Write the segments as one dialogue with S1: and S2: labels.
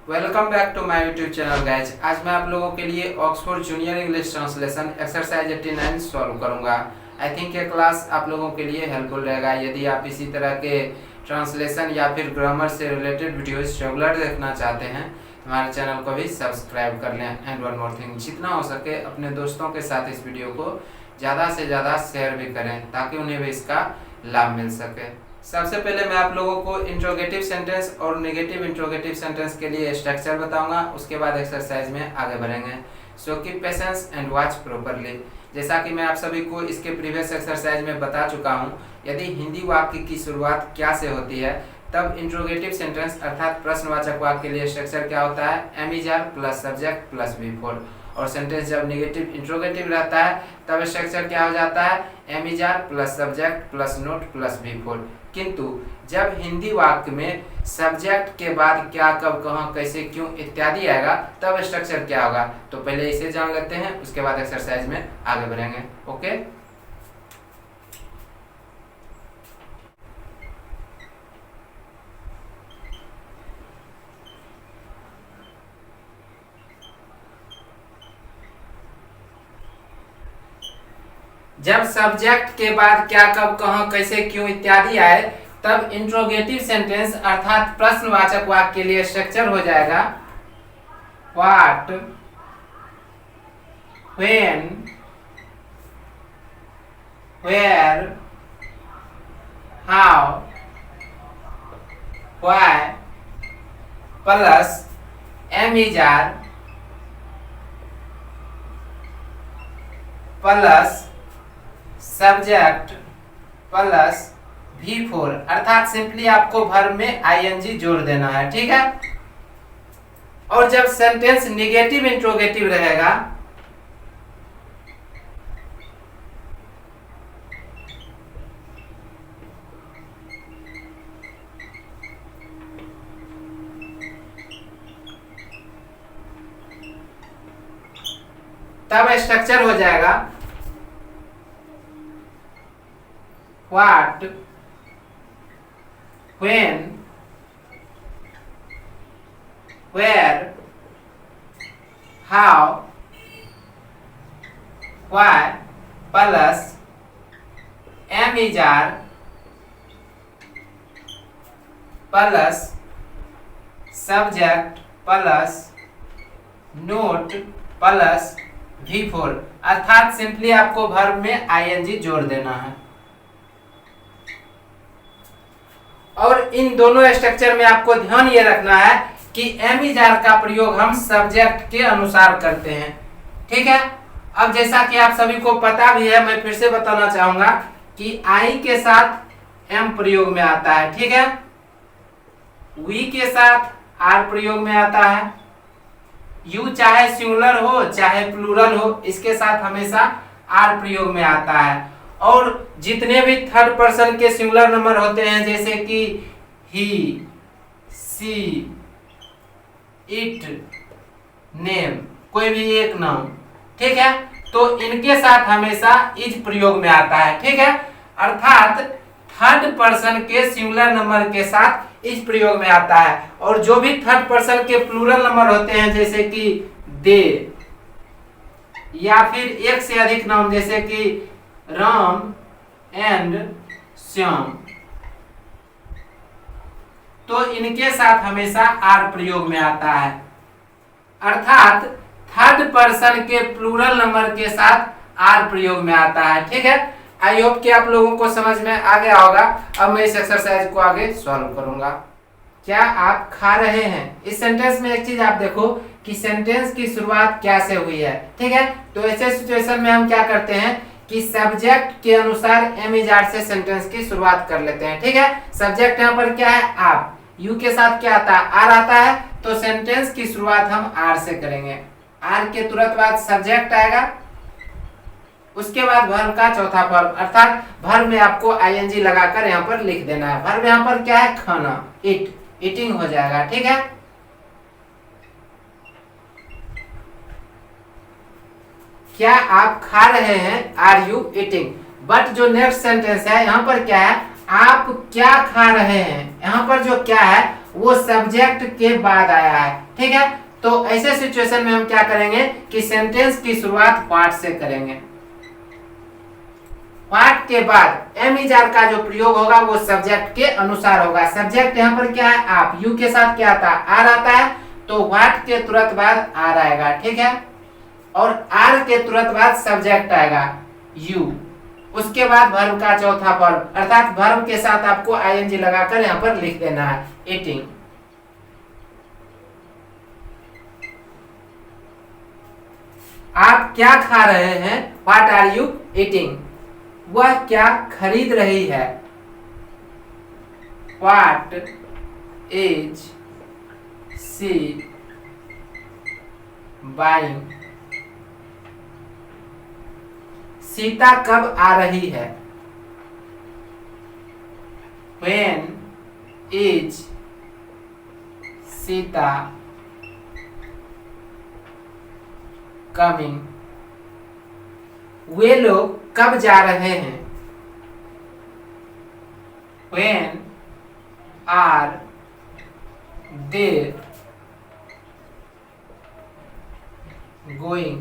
S1: Welcome back to my YouTube channel guys. आज मैं आप लोगों के लिए Oxford junior English translation exercise 89 solve करूंगा। आई थिंक ये क्लास आप लोगों के लिए हेल्पफुल रहेगा। यदि आप इसी तरह के ट्रांसलेशन या फिर ग्रामर से रिलेटेड वीडियोस रेगुलर देखना चाहते हैं तो हमारे चैनल को भी सब्सक्राइब कर लें। एंड वन मोर थिंग, जितना हो सके अपने दोस्तों के साथ इस वीडियो को ज़्यादा से ज़्यादा शेयर भी करें ताकि उन्हें भी इसका लाभ मिल सके। सबसे पहले मैं आप लोगों को इंट्रोगेटिव सेंटेंस और नेगेटिव इंट्रोगेटिव सेंटेंस के लिए स्ट्रक्चर बताऊंगा, उसके बाद एक्सरसाइज में आगे बढ़ेंगे। So keep patience and watch properly. जैसा कि मैं आप सभी को इसके प्रीवियस एक्सरसाइज में बता चुका हूं, यदि हिंदी वाक्य की शुरुआत क्या से होती है तब इंट्रोगेटिव सेंटेंस अर्थात प्रश्नवाचक वाक्य के लिए स्ट्रक्चर क्या होता है, am is are plus subject plus V4। और सेंटेंस जब नेगेटिव इंट्रोगेटिव रहता है तब स्ट्रक्चर क्या हो जाता है, am is are plus subject plus not plus V4। किंतु जब हिंदी वाक्य में सब्जेक्ट के बाद क्या, कब, कहाँ, कैसे, क्यों इत्यादि आएगा तब स्ट्रक्चर क्या होगा। तो पहले इसे जान लेते हैं, उसके बाद एक्सरसाइज में आगे बढ़ेंगे। ओके, जब सब्जेक्ट के बाद क्या, कब, कहाँ, कैसे, क्यों इत्यादि आए तब इंट्रोगेटिव सेंटेंस अर्थात प्रश्नवाचक वाक्य के लिए स्ट्रक्चर हो जाएगा what, when, where, how, why plus am is are plus subject plus V4। अर्थात सिंपली आपको वर्ब में ING जोड़ देना है, ठीक है। और जब सेंटेंस नेगेटिव इंट्रोगेटिव रहेगा तब स्ट्रक्चर हो जाएगा what, when, where, how, why plus am is are plus subject plus not plus V4। अर्थात सिंपली आपको वर्ब में ING जोड़ देना है। और इन दोनों स्ट्रक्चर में आपको ध्यान ये रखना है कि एम इज आर का प्रयोग हम सब्जेक्ट के अनुसार करते हैं, ठीक है। अब जैसा कि आप सभी को पता भी है, मैं फिर से बताना चाहूंगा कि आई के साथ एम प्रयोग में आता है, ठीक है। वी के साथ आर प्रयोग में आता है। यू चाहे सिंगुलर हो चाहे प्लूरल हो, इसके साथ हमेशा आर प्रयोग में आता है। और जितने भी थर्ड पर्सन के सिंगुलर नंबर होते हैं जैसे कि ही, सी, इट, नेम, कोई भी एक नाम, ठीक है, तो इनके साथ हमेशा इज प्रयोग में आता है, ठीक है। अर्थात थर्ड पर्सन के सिंगुलर नंबर के साथ इज प्रयोग में आता है। और जो भी थर्ड पर्सन के प्लूरल नंबर होते हैं जैसे कि दे या फिर एक से अधिक नाम जैसे कि राम एंड श्याम, तो इनके साथ हमेशा आर प्रयोग में आता है। अर्थात थर्ड पर्सन के प्लूरल नंबर के साथ आर प्रयोग में आता है, ठीक है। आई होप कि आप लोगों को समझ में आ गया होगा। अब मैं इस एक्सरसाइज को आगे सॉल्व करूंगा। क्या आप खा रहे हैं? इस सेंटेंस में एक चीज आप देखो कि सेंटेंस की शुरुआत क्या से हुई है, ठीक है। तो ऐसे सिचुएशन में हम क्या करते हैं कि सब्जेक्ट के अनुसार एम इज आर से सेंटेंस की शुरुआत कर लेते हैं, ठीक है। सब्जेक्ट यहाँ पर क्या है, आप। यू के साथ क्या आता है, आर आता है, तो सेंटेंस की शुरुआत हम आर से करेंगे। आर के तुरंत बाद सब्जेक्ट आएगा, उसके बाद वर्ब का चौथा फॉर्म अर्थात वर्ब में आपको ING लगाकर यहाँ पर लिख देना है। वर्ब यहाँ पर क्या है, खाना, इट, ईटिंग हो जाएगा, ठीक है। क्या आप खा रहे हैं, आर यू ईटिंग। बट जो नेक्स्ट सेंटेंस है यहाँ पर क्या है, आप क्या खा रहे हैं। यहाँ पर जो क्या है वो सब्जेक्ट के बाद आया है। ठीक है, तो ऐसे सिचुएशन में हम क्या करेंगे कि सेंटेंस की शुरुआत व्हाट से करेंगे। व्हाट के बाद एम इज आर का जो प्रयोग होगा वो सब्जेक्ट के अनुसार होगा। सब्जेक्ट यहाँ पर क्या है, आप, यू के साथ क्या आता है, आर आता है, तो व्हाट के तुरंत बाद आर आएगा। ठीक है, और आर के तुरंत बाद सब्जेक्ट आएगा यू, उसके बाद वर्ब का चौथा फॉर्म, अर्थात वर्ब के साथ आपको आईएनजी लगाकर यहाँ पर लिख देना है, ईटिंग। आप क्या खा रहे हैं, व्हाट आर यू ईटिंग। वह क्या खरीद रही है, what is she buying. Sita कब आ रही है, when is सीता कमिंग। वे लोग कब जा रहे हैं, when are they going।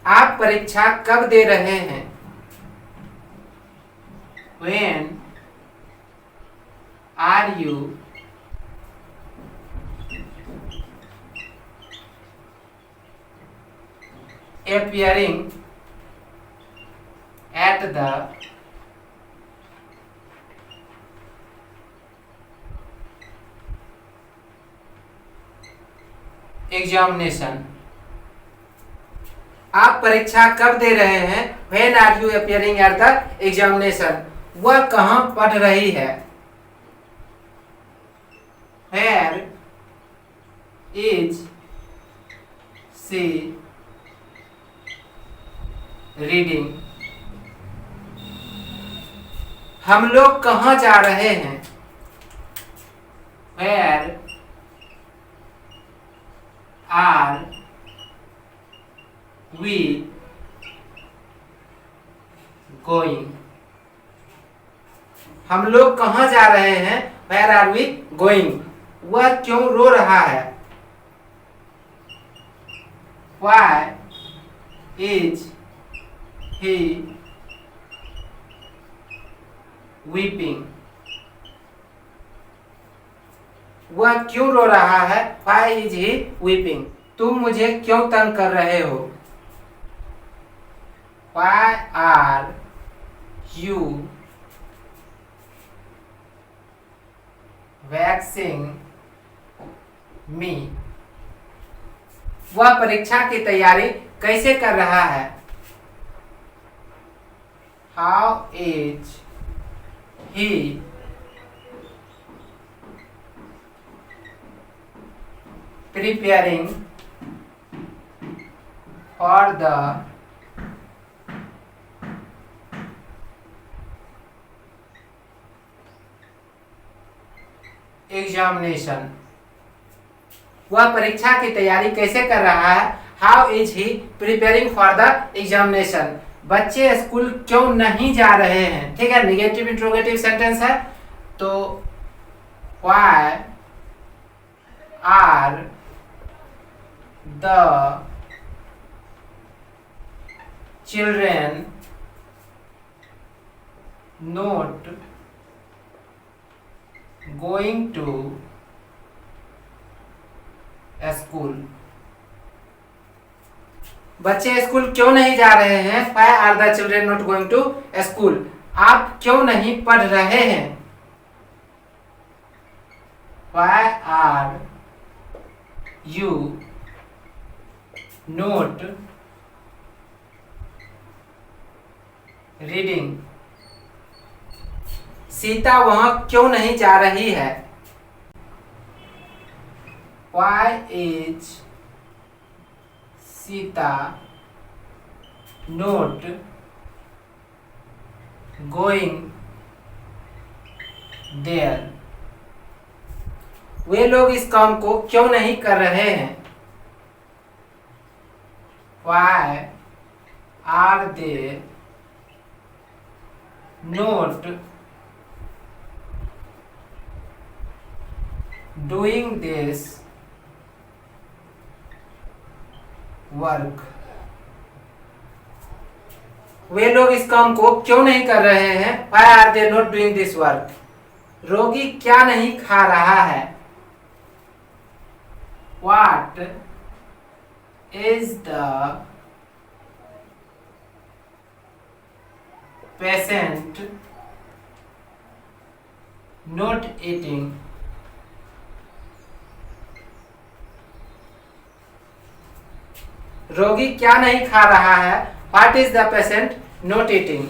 S1: आप परीक्षा कब दे रहे हैं, when are you appearing at the examination। आप परीक्षा कब दे रहे हैं, when are you appearing at the examination। वह कहाँ पढ़ रही है, where is she reading। हम लोग कहाँ जा रहे हैं, where are we going। हम लोग कहाँ जा रहे हैं, where are we going। वह क्यों रो रहा है, why is he weeping। वह क्यों रो रहा है, why is he weeping। तुम मुझे क्यों तंग कर रहे हो, why are you vexing me। वह परीक्षा की तैयारी कैसे कर रहा है, how is he preparing for the examination. वह परीक्षा की तैयारी कैसे कर रहा है, how is he preparing for the examination. बच्चे स्कूल क्यों नहीं जा रहे हैं। ठीक है, निगेटिव इंट्रोगेटिव सेंटेंस है, तो why are the children not going to school. बच्चे स्कूल क्यों नहीं जा रहे हैं, why are the children not going to school. आप क्यों नहीं पढ़ रहे हैं, why are you not reading. Sita वहां क्यों नहीं जा रही है, why is Sita not going there. वे लोग इस काम को क्यों नहीं कर रहे हैं, why are they not doing this work. वे लोग इस काम को क्यों नहीं कर रहे हैं? Why are they not doing this work? रोगी क्या नहीं खा रहा है? What is the patient not eating? रोगी क्या नहीं खा रहा है? What is the patient not eating?